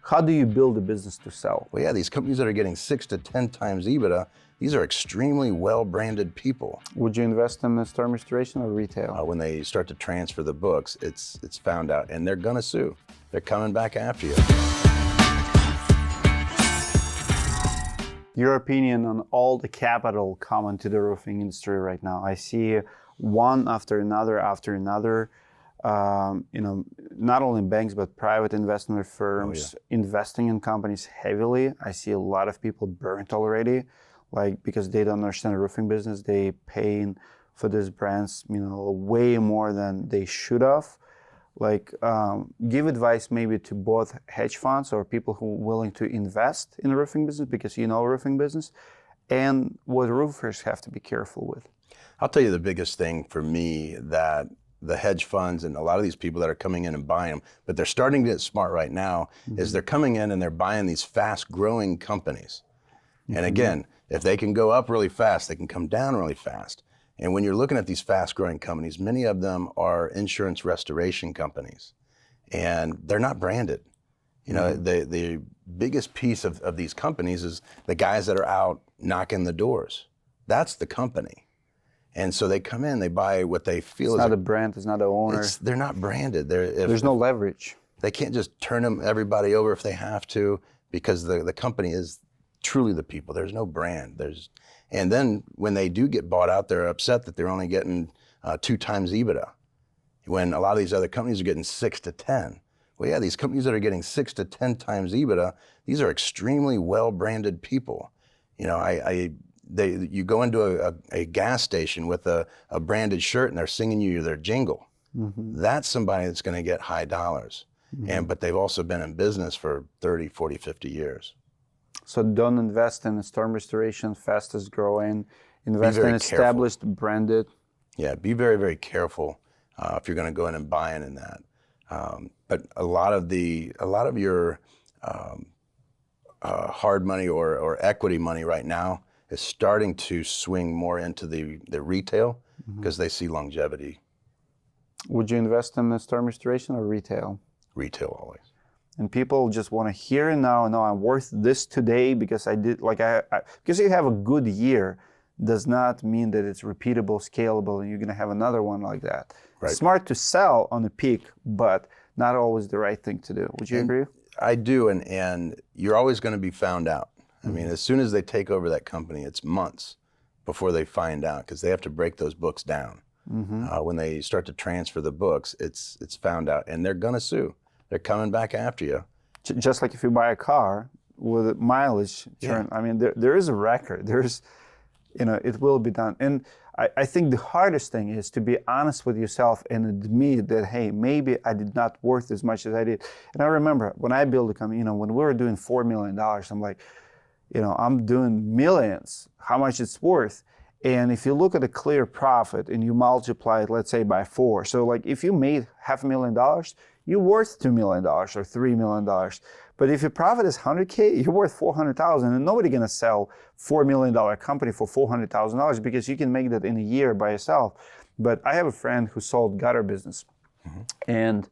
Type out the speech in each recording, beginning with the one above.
How do you build a business to sell? Well, yeah, these companies that are getting 6 to 10 times EBITDA, these are extremely well-branded people. Would you invest in the storm restoration or retail? When they start to transfer the books, it's found out, and they're gonna sue. They're coming back after you. Your opinion on all the capital coming to the roofing industry right now? I see one after another, not only banks, but private investment firms investing in companies heavily. I see a lot of people burnt already, because they don't understand the roofing business. They paying for these brands, way more than they should have. Give advice maybe to both hedge funds or people who are willing to invest in the roofing business, because roofing business, and what roofers have to be careful with. I'll tell you the biggest thing for me that the hedge funds and a lot of these people that are coming in and buying them, but they're starting to get smart right now, is they're coming in and they're buying these fast growing companies. And again, if they can go up really fast, they can come down really fast. And when you're looking at these fast growing companies, many of them are insurance restoration companies, and they're not branded. The biggest piece of these companies is the guys that are out knocking the doors. That's the company. And so they come in, they buy what they feel is not a brand, it's not an owner. They're not branded. There's no leverage. They can't just turn everybody over if they have to, because the company is truly the people. There's no brand. And then when they do get bought out, they're upset that they're only getting 2 times EBITDA, when a lot of these other companies are getting 6 to 10. Well, yeah, these companies that are getting 6 to 10 times EBITDA, these are extremely well-branded people. You go into a gas station with a branded shirt and they're singing you their jingle. That's somebody that's going to get high dollars. But they've also been in business for 30, 40, 50 years. So don't invest in storm restoration, fastest growing. Invest in established, branded. Yeah, be very, very careful if you're going to go in and buy in that. But a lot of your hard money or equity money right now is starting to swing more into the retail, because they see longevity. Would you invest in the storm restoration or retail? Retail always. And people just want to hear it now. No, I'm worth this today because I did, because you have a good year does not mean that it's repeatable, scalable, and you're going to have another one like that. Right. It's smart to sell on the peak, but not always the right thing to do. Would you agree? I do, and you're always going to be found out. I mean, as soon as they take over that company, it's months before they find out, because they have to break those books down. When they start to transfer the books, it's found out, and they're going to sue. They're coming back after you. Just like if you buy a car with mileage, I mean, there is a record. There's, it will be done. And I think the hardest thing is to be honest with yourself and admit that, hey, maybe I did not worth as much as I did. And I remember when I built a company, when we were doing $4 million, I'm like, I'm doing millions, how much it's worth. And if you look at a clear profit and you multiply it, let's say by 4. So if you made $500,000, you're worth $2 million or $3 million. But if your profit is $100K, you're worth $400,000, and nobody's gonna sell $4 million company for $400,000 because you can make that in a year by yourself. But I have a friend who sold gutter business, and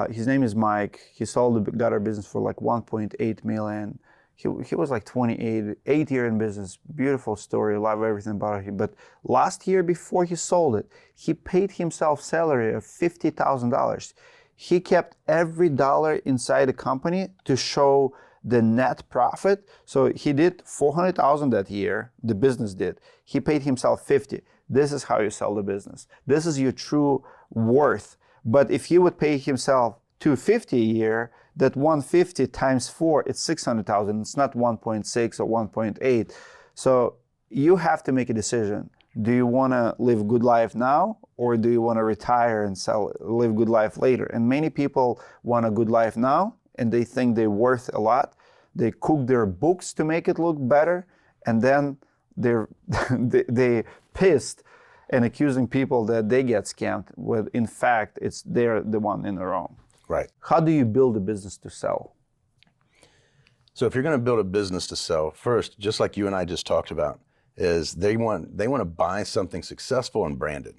his name is Mike. He sold the gutter business for $1.8 million. He was 28, 8 years in business. Beautiful story, love everything about him. But last year before he sold it, he paid himself salary of $50,000. He kept every dollar inside the company to show the net profit. So he did $400,000 that year, the business did. He paid himself $50,000. This is how you sell the business. This is your true worth. But if he would pay himself $250,000 a year, that $150,000 times 4, it's $600,000. It's not 1.6 or 1.8. So you have to make a decision. Do you want to live a good life now, or do you want to retire and live good life later? And many people want a good life now, and they think they're worth a lot. They cook their books to make it look better, and then they pissed and accusing people that they get scammed, when in fact they're the one in the wrong. Right. How do you build a business to sell? So if you're going to build a business to sell, first, just like you and I just talked about, is they want to buy something successful and branded,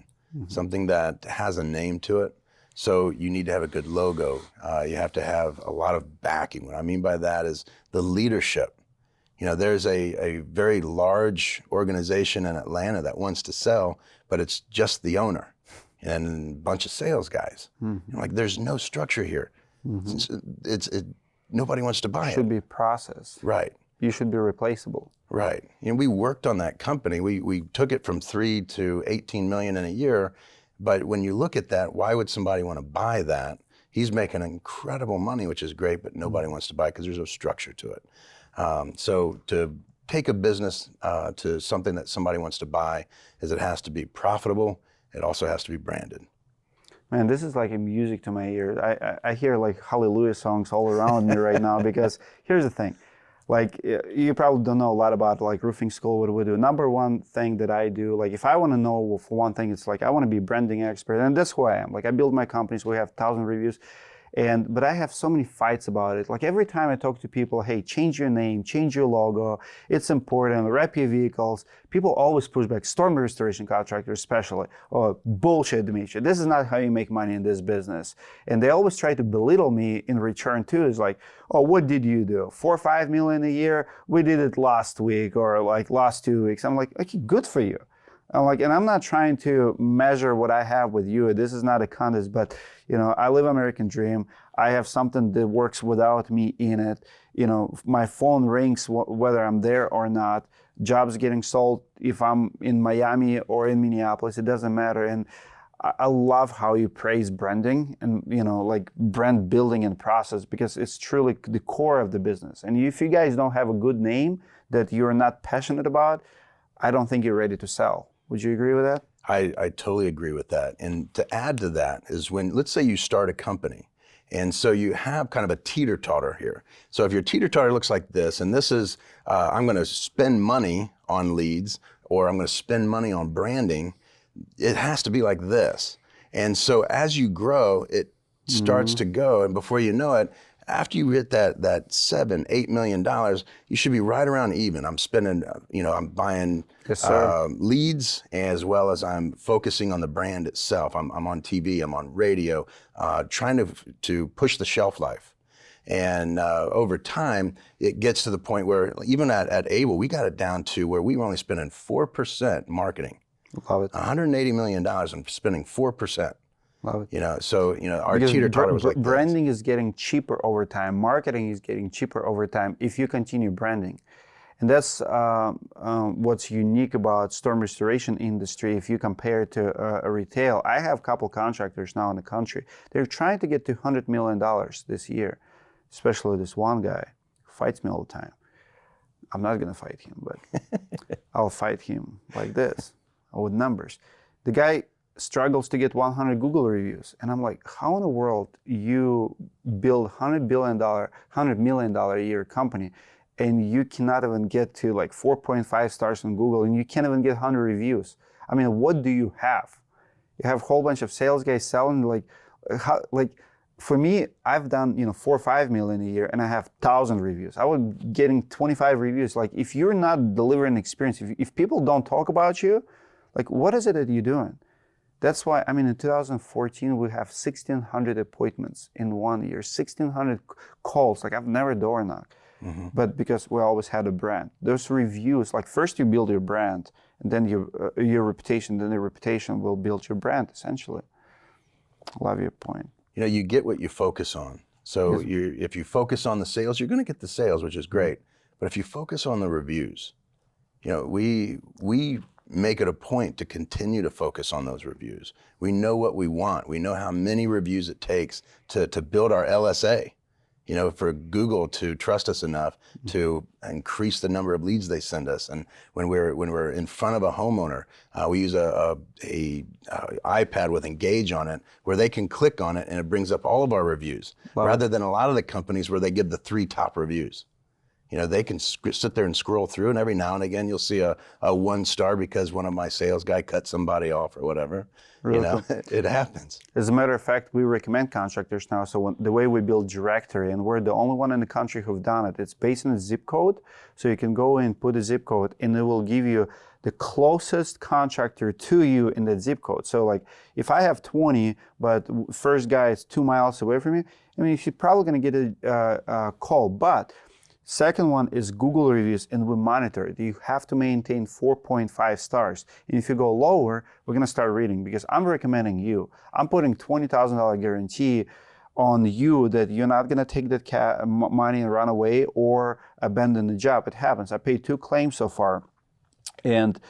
something that has a name to it. So you need to have a good logo. You have to have a lot of backing. What I mean by that is the leadership. You know, there's a very large organization in Atlanta that wants to sell, but it's just the owner and a bunch of sales guys. Mm-hmm. Like, there's no structure here. Nobody wants to buy it. Should be process. Right. You should be replaceable. Right. And we worked on that company. We took it from 3 to 18 million in a year. But when you look at that, why would somebody want to buy that? He's making incredible money, which is great, but nobody wants to buy it because there's no structure to it. So to take a business to something that somebody wants to buy is it has to be profitable. It also has to be branded. Man, this is like music to my ears. I hear like hallelujah songs all around me right now, because here's the thing. Like, you probably don't know a lot about like roofing school, what we do. Number one thing that I do, like if I want to know for one thing, it's like I want to be a branding expert, and that's who I am. Like I build my companies, we have 1,000 reviews. But I have so many fights about it. Like every time I talk to people, hey, change your name, change your logo, it's important, wrap your vehicles. People always push back, storm restoration contractors especially. Oh, bullshit, Dimitri. This is not how you make money in this business. And they always try to belittle me in return too. It's like, oh, what did you do? 4 or 5 million a year? We did it last week or like last 2 weeks. I'm like, okay, good for you. And I'm not trying to measure what I have with you. This is not a contest, but I live American dream. I have something that works without me in it. My phone rings whether I'm there or not. Jobs getting sold if I'm in Miami or in Minneapolis, it doesn't matter. And I love how you praise branding and like brand building and process, because it's truly the core of the business. And if you guys don't have a good name that you're not passionate about, I don't think you're ready to sell. Would you agree with that? I totally agree with that. And to add to that is when, let's say you start a company, and so you have kind of a teeter-totter here. So if your teeter-totter looks like this, and this is, I'm going to spend money on leads, or I'm going to spend money on branding, it has to be like this. And so as you grow, it starts to go, and before you know it, after you hit that $7-8 million, you should be right around even. I'm spending, I'm buying leads, as well as I'm focusing on the brand itself. I'm on TV, I'm on radio, trying to push the shelf life. And over time, it gets to the point where even at Able, we got it down to where we were only spending 4% marketing. Love it. $180 million and spending 4%. Love it. Our teeter-totter was like this. Branding is getting cheaper over time. Marketing is getting cheaper over time if you continue branding. And that's what's unique about storm restoration industry if you compare it to a retail. I have a couple contractors now in the country. They're trying to get to $100 million this year, especially this one guy who fights me all the time. I'm not going to fight him, but I'll fight him like this, with numbers. The guy struggles to get 100 Google reviews. And I'm like, how in the world you build $100 million a year company and you cannot even get to like 4.5 stars on Google, and you can't even get 100 reviews? I mean, what do you have? You have a whole bunch of sales guys selling, for me, I've done 4 or 5 million a year and I have 1,000 reviews. I was getting 25 reviews. Like, if you're not delivering experience, if people don't talk about you, like, what is it that you're doing? That's why, in 2014, we have 1,600 appointments in 1 year, 1,600 calls. Like, I've never door knocked, but because we always had a brand. Those reviews, like, first you build your brand, and then your reputation, then the reputation will build your brand, essentially. I love your point. You get what you focus on. So if you focus on the sales, you're going to get the sales, which is great. But if you focus on the reviews, we make it a point to continue to focus on those reviews. We know what we want. We know how many reviews it takes to build our LSA, for Google to trust us enough to increase the number of leads they send us. And when we're in front of a homeowner, we use a iPad with Engage on it, where they can click on it and it brings up all of our reviews, rather than a lot of the companies where they give the 3 top reviews. they can sit there and scroll through, and every now and again you'll see a 1 star because one of my sales guy cut somebody off or whatever. Really cool. It happens. As a matter of fact, we recommend contractors now. So the way we build Directory, and we're the only one in the country who've done it, it's based on a zip code. So you can go in, put a zip code, and it will give you the closest contractor to you in that zip code. So like if I have 20, but first guy is 2 miles away from me, I mean, you're probably going to get a call. But second one is Google reviews, and we monitor it. You have to maintain 4.5 stars. And if you go lower, we're going to start reading, because I'm recommending you. I'm putting $20,000 guarantee on you that you're not going to take that money and run away or abandon the job. It happens. I paid 2 claims so far, and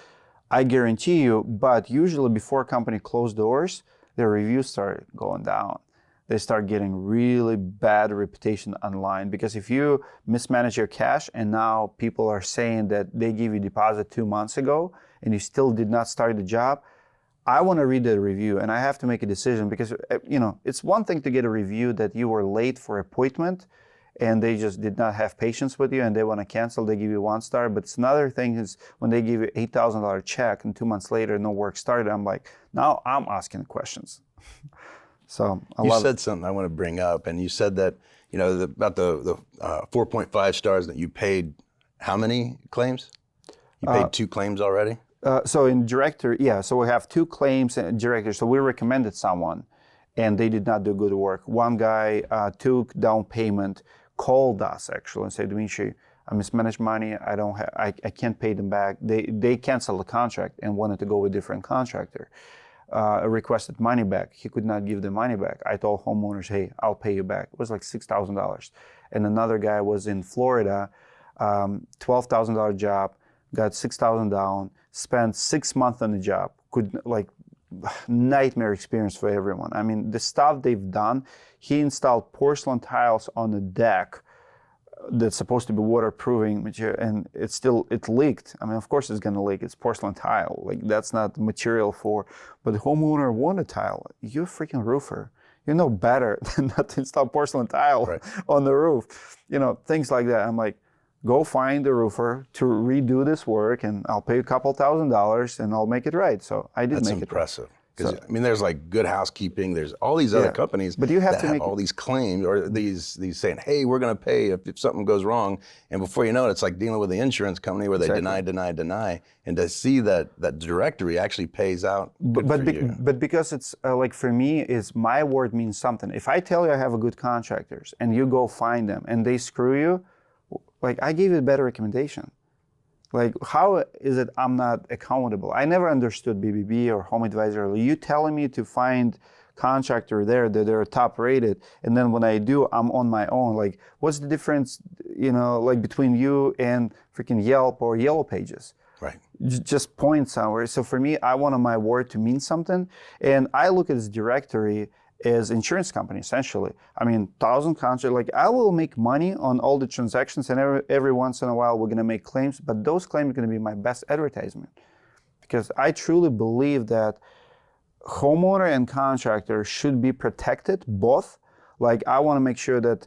I guarantee you, but usually before a company closed doors, their reviews start going down. They start getting really bad reputation online, because if you mismanage your cash and now people are saying that they gave you deposit 2 months ago and you still did not start the job, I want to read the review and I have to make a decision, because it's one thing to get a review that you were late for appointment and they just did not have patience with you and they want to cancel, they give you 1 star. But it's another thing is when they give you $8,000 check and 2 months later no work started, I'm like, now I'm asking questions. So you said something I want to bring up, and you said that about the 4.5 stars that you paid. How many claims? You paid 2 claims already. So in Directory, yeah. So we have 2 claims in Directory. So we recommended someone, and they did not do good work. One guy took down payment, called us actually, and said, "Dmitry, I mismanaged money. I can't pay them back." They canceled the contract and wanted to go with a different contractor. Requested money back. He could not give the money back. I told homeowners, "Hey, I'll pay you back." It was like $6,000. And another guy was in Florida, $12,000 job, got $6,000 down, spent 6 months on the job. Nightmare experience for everyone. I mean, the stuff they've done, he installed porcelain tiles on the deck that's supposed to be waterproofing material, and it leaked. I mean, of course it's gonna leak. It's porcelain tile. Like, that's not the material for. But the homeowner wanted tile. You're a freaking roofer. You know better than not to install porcelain tile on the roof. Things like that. I'm like, go find a roofer to redo this work, and I'll pay a couple $1,000s, and I'll make it right. So I did make it right. That's impressive. Because there's like Good Housekeeping. There's all these other companies, but you have that to make all these claims, or these saying, "Hey, we're going to pay if something goes wrong." And before you know it, it's like dealing with the insurance company where they deny, and to see that Directory actually pays out. But because it's like, for me, is my word means something. If I tell you I have a good contractors and you go find them and they screw you, like, I gave you a better recommendation. Like, how is it I'm not accountable? I never understood BBB or Home Advisor. You telling me to find contractor there that they're top rated, and then when I do, I'm on my own. Like, what's the difference, like between you and freaking Yelp or Yellow Pages? Right. Just point somewhere. So for me, I wanted my word to mean something, and I look at this Directory as insurance company, essentially. I mean, 1,000 contracts, like, I will make money on all the transactions, and every once in a while we're gonna make claims, but those claims are gonna be my best advertisement. Because I truly believe that homeowner and contractor should be protected, both. Like, I wanna make sure that,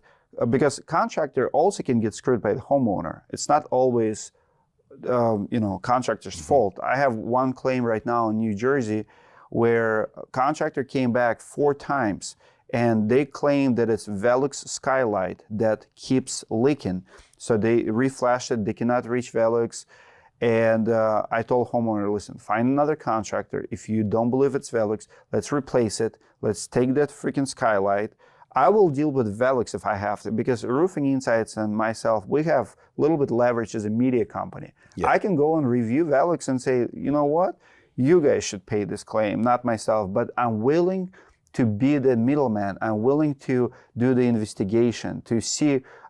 because contractor also can get screwed by the homeowner. It's not always, contractor's fault. I have one claim right now in New Jersey where a contractor came back 4 times and they claim that it's Velux skylight that keeps leaking. So they reflashed it, they cannot reach Velux. And I told homeowner, listen, find another contractor. If you don't believe it's Velux, let's replace it. Let's take that freaking skylight. I will deal with Velux if I have to, because Roofing Insights and myself, we have a little bit leverage as a media company. Yeah. I can go and review Velux and say, you know what? You guys should pay this claim, not myself, but I'm willing to be the middleman. I'm willing to do the investigation,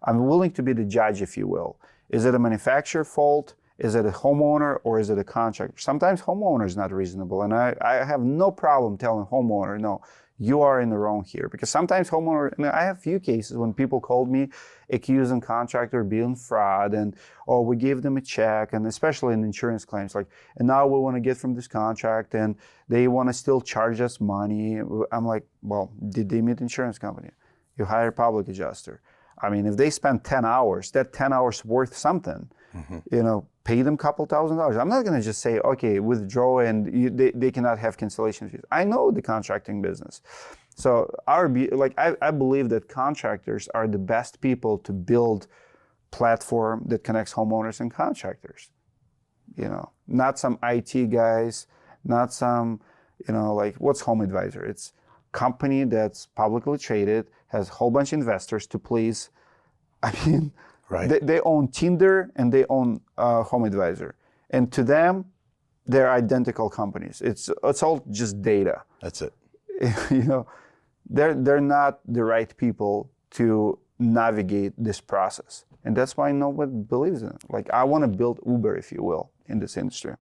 I'm willing to be the judge, if you will. Is it a manufacturer fault? Is it a homeowner, or is it a contractor? Sometimes homeowner is not reasonable, and I have no problem telling homeowner, no, you are in the wrong here. Because sometimes homeowner, I have few cases when people called me accusing contractor being fraud, and we gave them a check, and especially in insurance claims, like, and now we want to get from this contract and they want to still charge us money. I'm like, well, did they meet insurance company? You hire a public adjuster. I mean, if they spend 10 hours, that 10 hours worth something, pay them a couple $1,000s. I'm not going to just say, okay, withdraw and they cannot have cancellation fees. I know the contracting business. So I believe that contractors are the best people to build platform that connects homeowners and contractors. Not some IT guys, not some, what's Home Advisor? It's company that's publicly traded, has a whole bunch of investors to please. I mean, right. they own Tinder and they own Home Advisor. And to them, they're identical companies. It's all just data. That's it. They're not the right people to navigate this process. And that's why nobody believes in it. Like, I want to build Uber, if you will, in this industry.